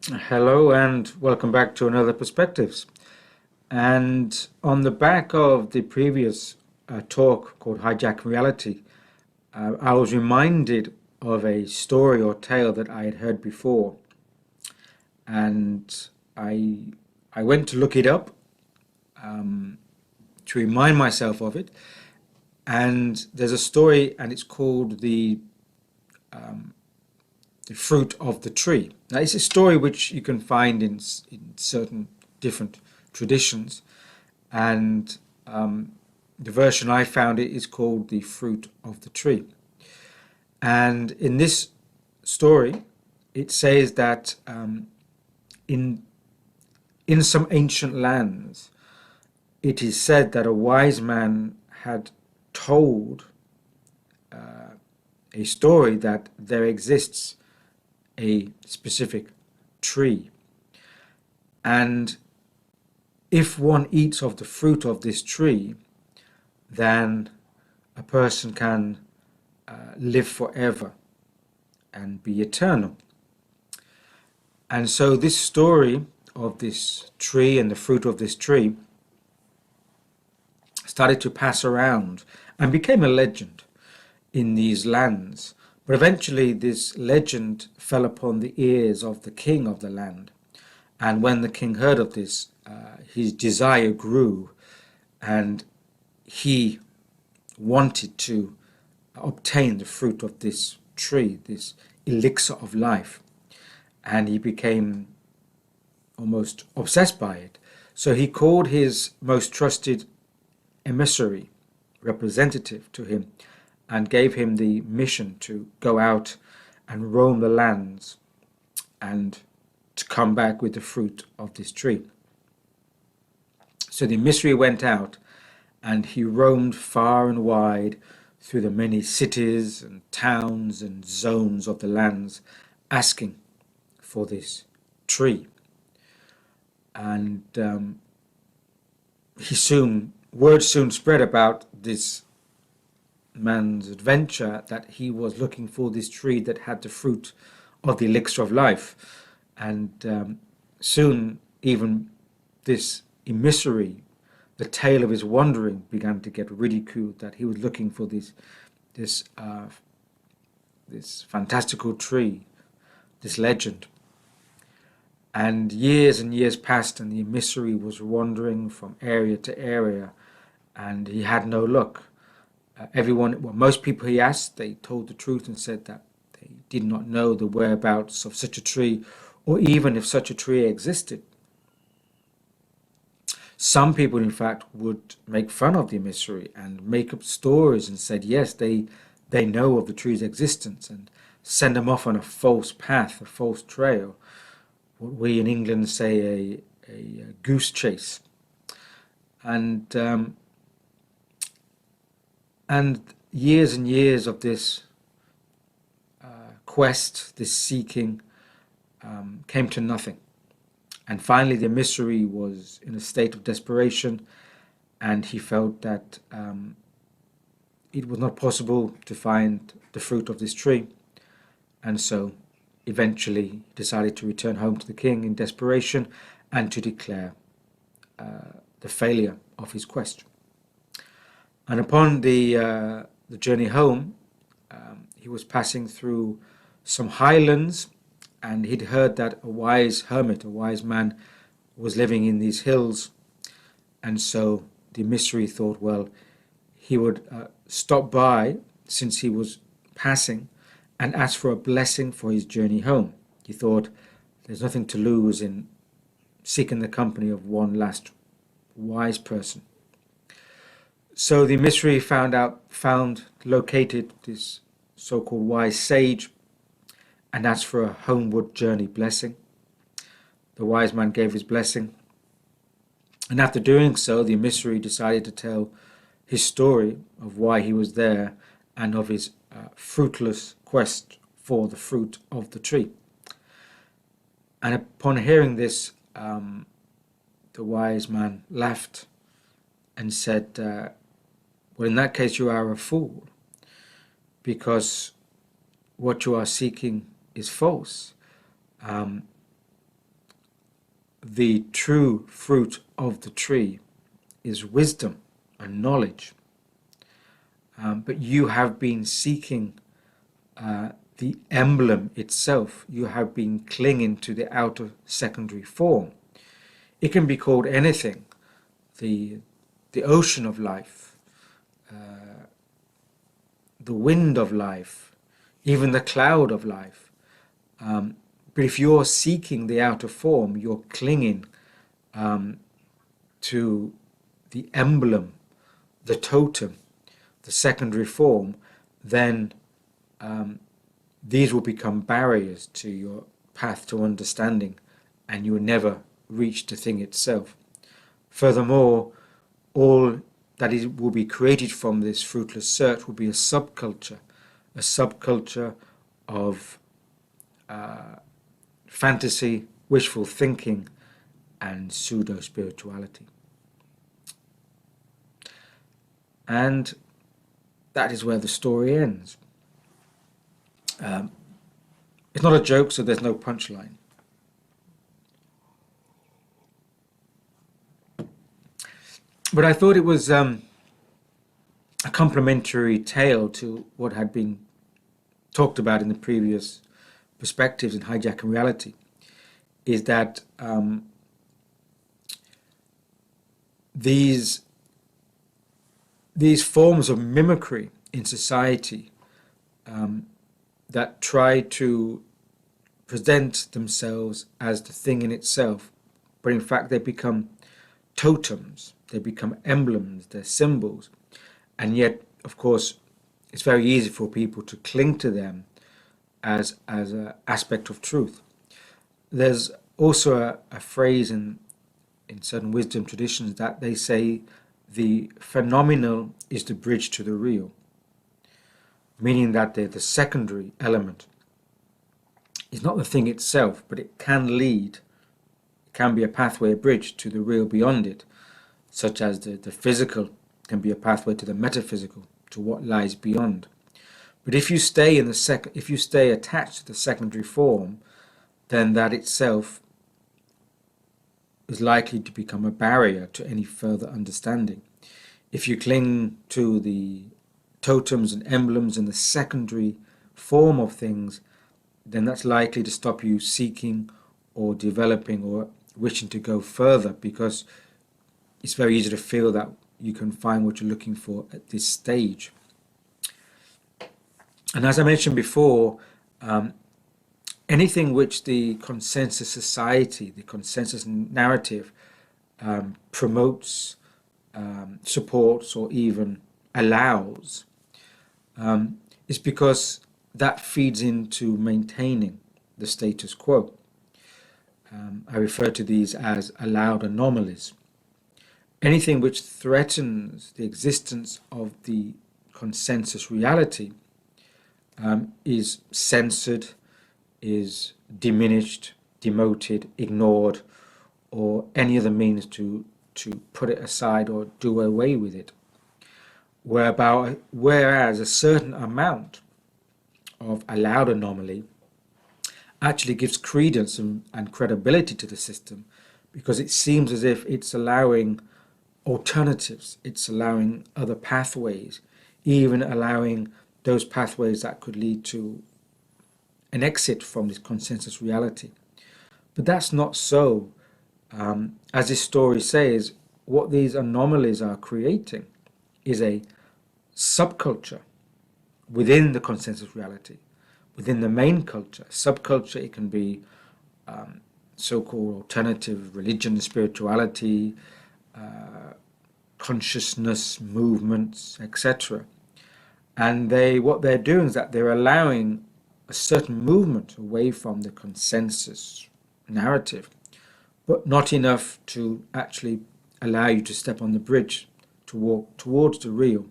Hello and welcome back to another Perspectives. And on the back of the previous talk called Hijack Reality, I was reminded of a story or tale that I had heard before, and I I went to look it up to remind myself of it. And there's a story, and it's called the fruit of the tree. Now, it's a story which you can find in certain different traditions, and the version I found it is called the fruit of the tree. And in this story, it says that in in some ancient lands, it is said that a wise man had told a story that there exists a specific tree, and if one eats of the fruit of this tree, then a person can live forever and be eternal. And so this story of this tree and the fruit of this tree started to pass around and became a legend in these lands. But eventually this legend fell upon the ears of the king of the land. And when the king heard of this, his desire grew, and he wanted to obtain the fruit of this tree, this elixir of life. And he became almost obsessed by it. So he called his most trusted emissary, representative to him, and gave him the mission to go out and roam the lands and to come back with the fruit of this tree. So the emissary went out and he roamed far and wide through the many cities and towns and zones of the lands, asking for this tree. And word soon spread about this man's adventure, that he was looking for this tree that had the fruit of the elixir of life. And soon even this emissary, the tale of his wandering, began to get ridiculed, that he was looking for this this fantastical tree, this legend. And years passed, and the emissary was wandering from area to area, and he had no luck. Most people he asked, they told the truth and said that they did not know the whereabouts of such a tree, or even if such a tree existed. Some people, in fact, would make fun of the emissary and make up stories and said, yes, they know of the tree's existence, and send them off on a false path, a false trail, what we in England say a goose chase. And and years and years of this quest, this seeking, came to nothing. And finally, the emissary was in a state of desperation, and he felt that it was not possible to find the fruit of this tree. And so eventually he decided to return home to the king in desperation and to declare the failure of his quest. And upon the journey home, he was passing through some highlands, and he'd heard that a wise hermit, a wise man, was living in these hills. And so the emissary thought, well, he would stop by since he was passing and ask for a blessing for his journey home. He thought, there's nothing to lose in seeking the company of one last wise person. So the emissary located this so-called wise sage and asked for a homeward journey blessing. The wise man gave his blessing, and after doing so, the emissary decided to tell his story of why he was there and of his fruitless quest for the fruit of the tree. And upon hearing this, the wise man laughed and said, well, in that case, you are a fool, because what you are seeking is false. the true fruit of the tree is wisdom and knowledge. But you have been seeking the emblem itself. You have been clinging to the outer secondary form. It can be called anything, the ocean of life, the wind of life, even the cloud of life. But if you're seeking the outer form, you're clinging to the emblem, the totem, the secondary form, then these will become barriers to your path to understanding, and you will never reach the thing itself. Furthermore, all that will be created from this fruitless search will be a subculture of fantasy, wishful thinking, and pseudo-spirituality. And that is where the story ends. It's not a joke, so there's no punchline. But I thought it was a complementary tale to what had been talked about in the previous perspectives in Hijacking Reality, is that these forms of mimicry in society that try to present themselves as the thing in itself, but in fact they become totems, they become emblems, they're symbols, and yet, of course, it's very easy for people to cling to them as an aspect of truth. There's also a phrase in certain wisdom traditions that they say the phenomenal is the bridge to the real, meaning that the secondary element is not the thing itself, but it can lead, it can be a pathway, a bridge to the real beyond it, such as the physical can be a pathway to the metaphysical, to what lies beyond. But if you stay if you stay attached to the secondary form, then that itself is likely to become a barrier to any further understanding. If you cling to the totems and emblems in the secondary form of things, then that's likely to stop you seeking or developing or wishing to go further, because it's very easy to feel that you can find what you're looking for at this stage. And as I mentioned before, anything which the consensus society, the consensus narrative promotes, supports, or even allows, is because that feeds into maintaining the status quo. I refer to these as allowed anomalies. Anything which threatens the existence of the consensus reality is censored, is diminished, demoted, ignored, or any other means to put it aside or do away with it. Whereas a certain amount of allowed anomaly actually gives credence and credibility to the system, because it seems as if it's allowing alternatives, it's allowing other pathways, even allowing those pathways that could lead to an exit from this consensus reality. But that's not so. As this story says, what these anomalies are creating is a subculture within the consensus reality, within the main culture. Subculture, it can be so-called alternative religion, spirituality, consciousness movements, etc. And what they're doing is that they're allowing a certain movement away from the consensus narrative, but not enough to actually allow you to step on the bridge to walk towards the real,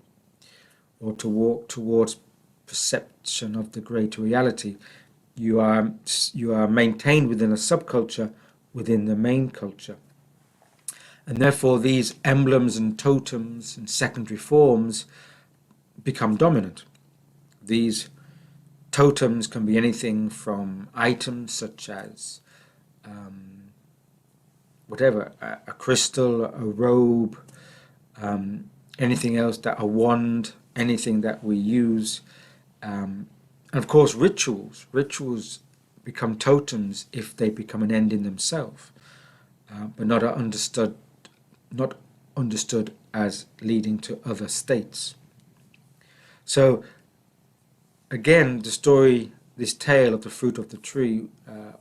or to walk towards perception of the greater reality. You are maintained within a subculture within the main culture. And therefore these emblems and totems and secondary forms become dominant. These totems can be anything from items such as whatever, a crystal, a robe, anything else, that a wand, anything that we use. And of course, rituals become totems if they become an end in themselves, but not understood as leading to other states. So again, this tale of the fruit of the tree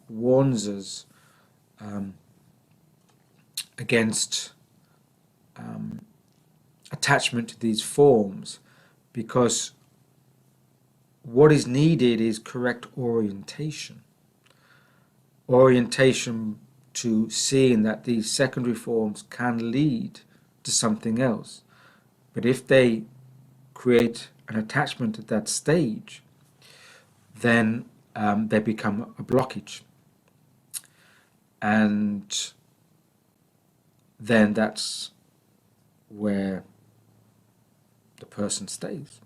warns us against attachment to these forms, because what is needed is correct orientation to seeing that these secondary forms can lead to something else. But if they create an attachment at that stage, then they become a blockage. And then that's where the person stays.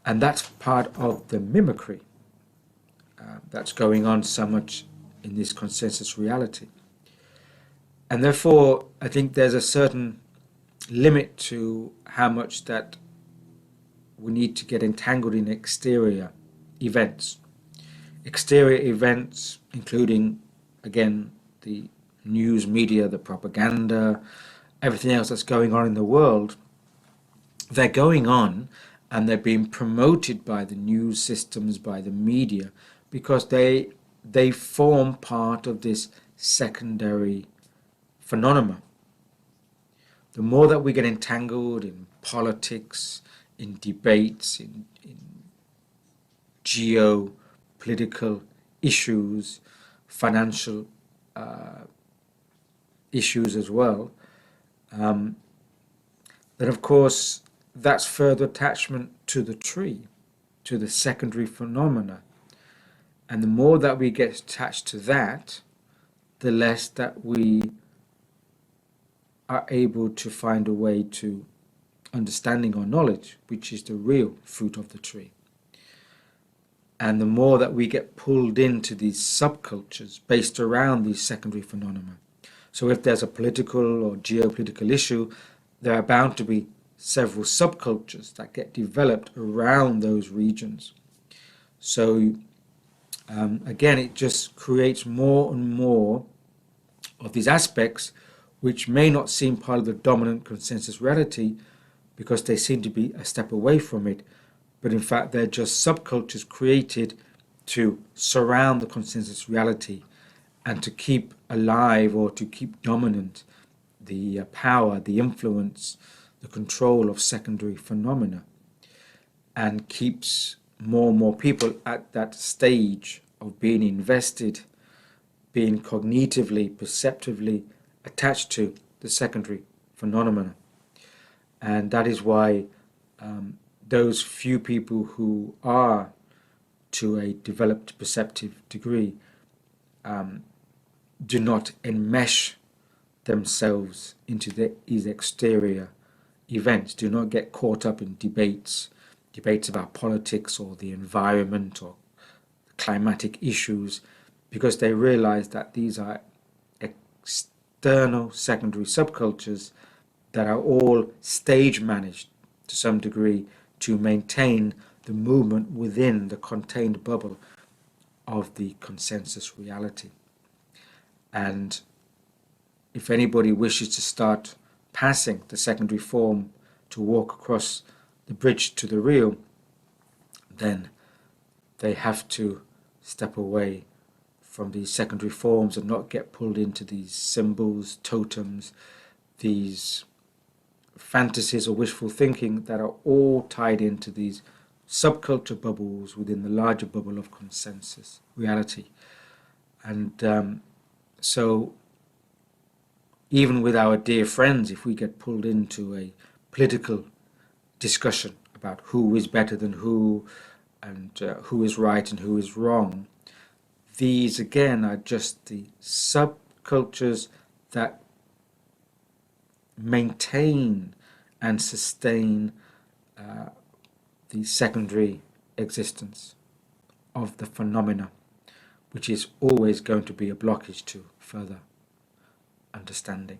And that's part of the mimicry that's going on so much in this consensus reality. And therefore, I think there's a certain limit to how much that we need to get entangled in exterior events. Exterior events, including, again, the news media, the propaganda, everything else that's going on in the world. They're going on and they're being promoted by the news systems, by the media, because they form part of this secondary phenomena. The more that we get entangled in politics, in debates, in geopolitical issues, financial issues as well, then of course that's further attachment to the tree, to the secondary phenomena. And the more that we get attached to that, the less that we are able to find a way to understanding or knowledge, which is the real fruit of the tree. And the more that we get pulled into these subcultures based around these secondary phenomena. So if there's a political or geopolitical issue, there are bound to be several subcultures that get developed around those regions. So again, it just creates more and more of these aspects which may not seem part of the dominant consensus reality because they seem to be a step away from it, but in fact they're just subcultures created to surround the consensus reality and to keep alive or to keep dominant the power, the influence, the control of secondary phenomena, and keeps more and more people at that stage of being invested, being cognitively, perceptively attached to the secondary phenomena. And that is why those few people who are to a developed perceptive degree do not enmesh themselves into these exterior events, do not get caught up in debates about politics or the environment or climatic issues, because they realize that these are external secondary subcultures that are all stage managed to some degree to maintain the movement within the contained bubble of the consensus reality. And if anybody wishes to start passing the secondary form to walk across the bridge to the real, then they have to step away from these secondary forms and not get pulled into these symbols, totems, these fantasies or wishful thinking that are all tied into these subculture bubbles within the larger bubble of consensus reality. And so even with our dear friends, if we get pulled into a political discussion about who is better than who and who is right and who is wrong, these again are just the subcultures that maintain and sustain the secondary existence of the phenomena, which is always going to be a blockage to further understanding.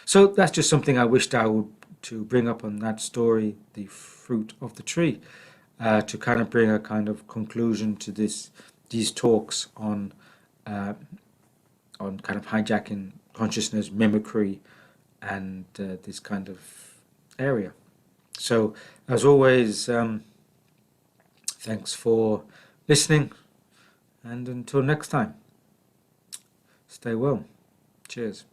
So that's just something I wished I would to bring up on that story, the fruit of the tree, to kind of bring a kind of conclusion to these talks uh, on kind of hijacking consciousness, mimicry, and this kind of area. So, as always, thanks for listening, and until next time, stay well. Cheers.